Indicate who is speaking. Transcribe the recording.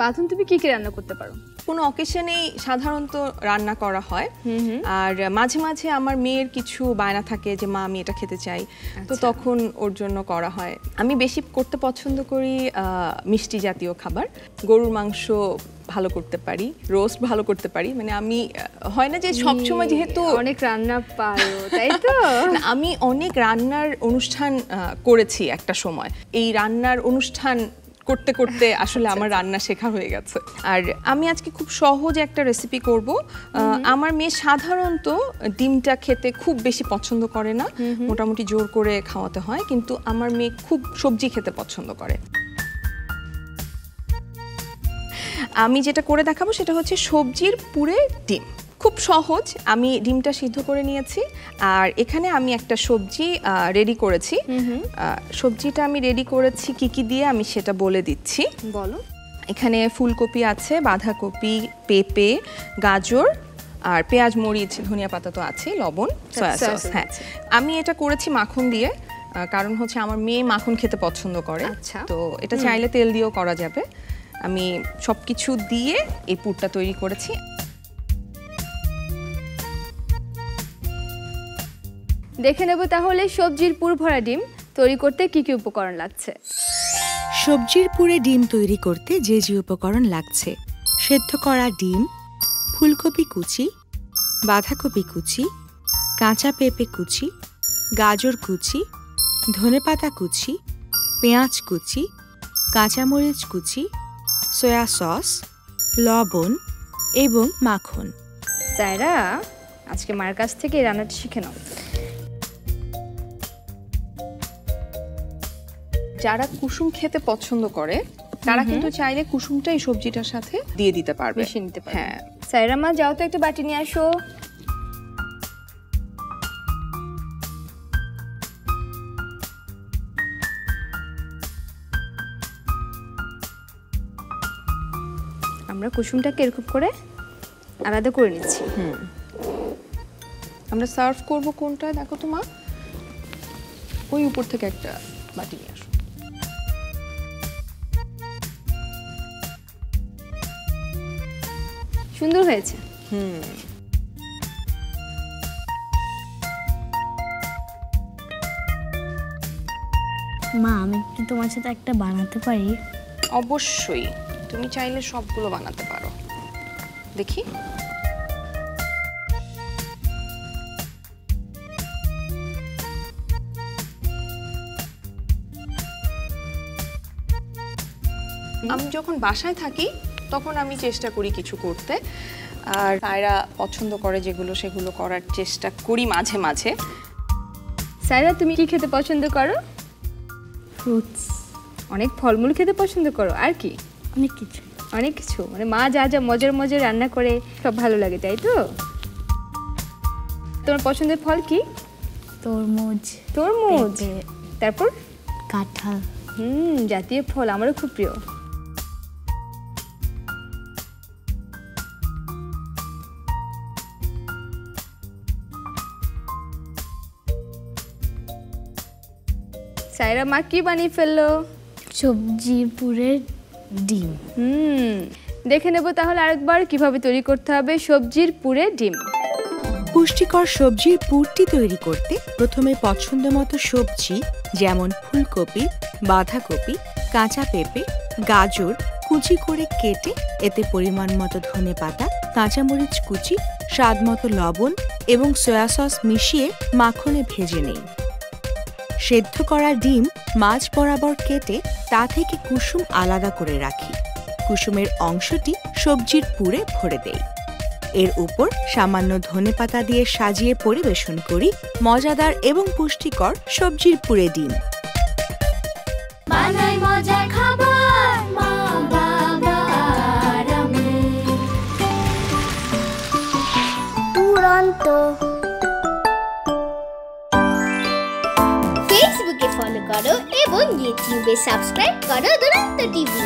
Speaker 1: বাঁধন তুমি কি কি রান্না করতে পারো?
Speaker 2: কোনো অকেশনেই সাধারণত রান্না করা হয়, আর মাঝে মাঝে আমার মেয়ের কিছু বায়না থাকে যে মা আমি এটা খেতে চাই, তো তখন ওর জন্য করা হয়। আমি বেশি করতে পছন্দ করি মিষ্টি জাতীয় খাবার। গরুর মাংস ভালো করতে পারি, রোস্ট ভালো করতে পারি, মানে আমি হয় না যে সবসময় যেহেতু
Speaker 1: অনেক রান্না পারো তাই তো।
Speaker 2: আমি অনেক রান্নার অনুষ্ঠান করেছি একটা সময়, এই রান্নার অনুষ্ঠান করতে করতে আসলে আমার রান্না শেখা হয়ে গেছে। আর আমি আজকে খুব সহজ একটা রেসিপি করব। আমার মেয়ে সাধারণত ডিমটা খেতে খুব বেশি পছন্দ করে না, মোটামুটি জোর করে খাওয়াতে হয়, কিন্তু আমার মেয়ে খুব সবজি খেতে পছন্দ করে। আমি যেটা করে দেখাবো সেটা হচ্ছে সবজির পুরে ডিম। খুব সহজ। আমি ডিমটা সিদ্ধ করে নিয়েছি, আর এখানে আমি একটা সবজি রেডি করেছি। সবজিটা আমি রেডি করেছি কি কি দিয়ে আমি সেটা বলে দিচ্ছি।
Speaker 1: বলো।
Speaker 2: এখানে ফুলকপি আছে, বাঁধাকপি, পেঁপে, গাজর, আর পেঁয়াজ, মরিচ, ধনিয়া পাতা তো আছে, লবণ, সয়া সস। হ্যাঁ, আমি এটা করেছি মাখন দিয়ে, কারণ হচ্ছে আমার মেয়ে মাখন খেতে পছন্দ করে। তো এটা চাইলে তেল দিয়েও করা যাবে। আমি সবকিছু দিয়ে এই পুরটা তৈরি করেছি।
Speaker 1: দেখে নেব তাহলে সবজির পুর ভরা ডিম তৈরি করতে কি কি উপকরণ লাগছে।
Speaker 3: সবজির পুরে ডিম তৈরি করতে যে যে উপকরণ লাগছে: সেদ্ধ করা ডিম, ফুলকপি কুচি, বাঁধাকপি কুচি, কাঁচা পেঁপে কুচি, গাজর কুচি, ধনেপাতা কুচি, পেঁয়াজ কুচি, কাঁচামরিচ কুচি, সয়া সস, লবণ এবং মাখন।
Speaker 1: সায়রা, আজকে মার কাছ থেকে এই রান্নাটা শিখে নাও।
Speaker 2: যারা কুসুম খেতে পছন্দ করে তারা কিন্তু চাইলে কুসুমটা এই সবজিটার সাথে দিয়ে দিতে পারবে,
Speaker 1: মিশিয়ে নিতে পারবে।
Speaker 2: হ্যাঁ।
Speaker 1: সায়রা মা, যাও তো একটা বাটি নিয়ে আসো। আমরা কুসুমটাকে এরকম করে আলাদা করে নিচ্ছি।
Speaker 2: আমরা সার্ভ করব কোনটা দেখো তো মা, ওই উপর থেকে একটা বাটি নিয়ে আসো।
Speaker 1: সুন্দর হয়েছে।
Speaker 4: মা, আমি কি তোমার সাথে একটা বানাতে পারি?
Speaker 2: অবশ্যই, তুমি চাইলে সবগুলো বানাতে পারো। দেখি। আমি যখন বাসায় থাকি তখন আমি চেষ্টা করি কিছু করতে, আর তাইরা পছন্দ করে যেগুলো সেগুলো করার চেষ্টা করি মাঝে মাঝে।
Speaker 1: সায়রা, তুমি কি খেতে পছন্দ করো?
Speaker 4: ফ্রুটস।
Speaker 1: অনেক ফলমূল খেতে পছন্দ করো, আর কি?
Speaker 4: অনেক কিছু।
Speaker 1: অনেক কিছু, মানে মা যা যা মজার মজার রান্না করে সব ভালো লাগে, তাই তো? তোমার পছন্দের ফল কি?
Speaker 4: তরমুজ।
Speaker 1: তরমুজ, তারপর
Speaker 4: কাঁঠাল।
Speaker 1: জাতীয় ফল আমারও খুব প্রিয়। সায়রা মা কি বানিয়ে ফেললো?
Speaker 4: সবজির পুরে ডিম।
Speaker 1: দেখে নেব তাহলে আরেকবার কিভাবে তৈরি করতে হবে সবজির পুরে ডিম।
Speaker 3: পুষ্টিকর সবজির পুরটি তৈরি করতে প্রথমে পছন্দমতো সবজি যেমন ফুলকপি, বাঁধাকপি, কাঁচা পেঁপে, গাজর কুচি করে কেটে এতে পরিমাণ মতো ধনেপাতা, কাঁচামরিচ কুচি, স্বাদমতো লবণ এবং সয়া সস মিশিয়ে মাখনে ভেজে নেই। সেদ্ধ করা ডিম মাঝ বরাবর কেটে তা থেকে কুসুম আলাদা করে রাখি। কুসুমের অংশটি সবজির পুরে ভরে দেই। এর উপর সামান্য ধনেপাতা দিয়ে সাজিয়ে পরিবেশন করি মজাদার এবং পুষ্টিকর সবজির পুরে ডিম।
Speaker 5: বানাই মজার খাবার মা বাবা আর আমি। তুরন্ত ফেসবুকে ফলো করো এবং ইউটিউবে সাবস্ক্রাইব করো দুরন্ত টিভি।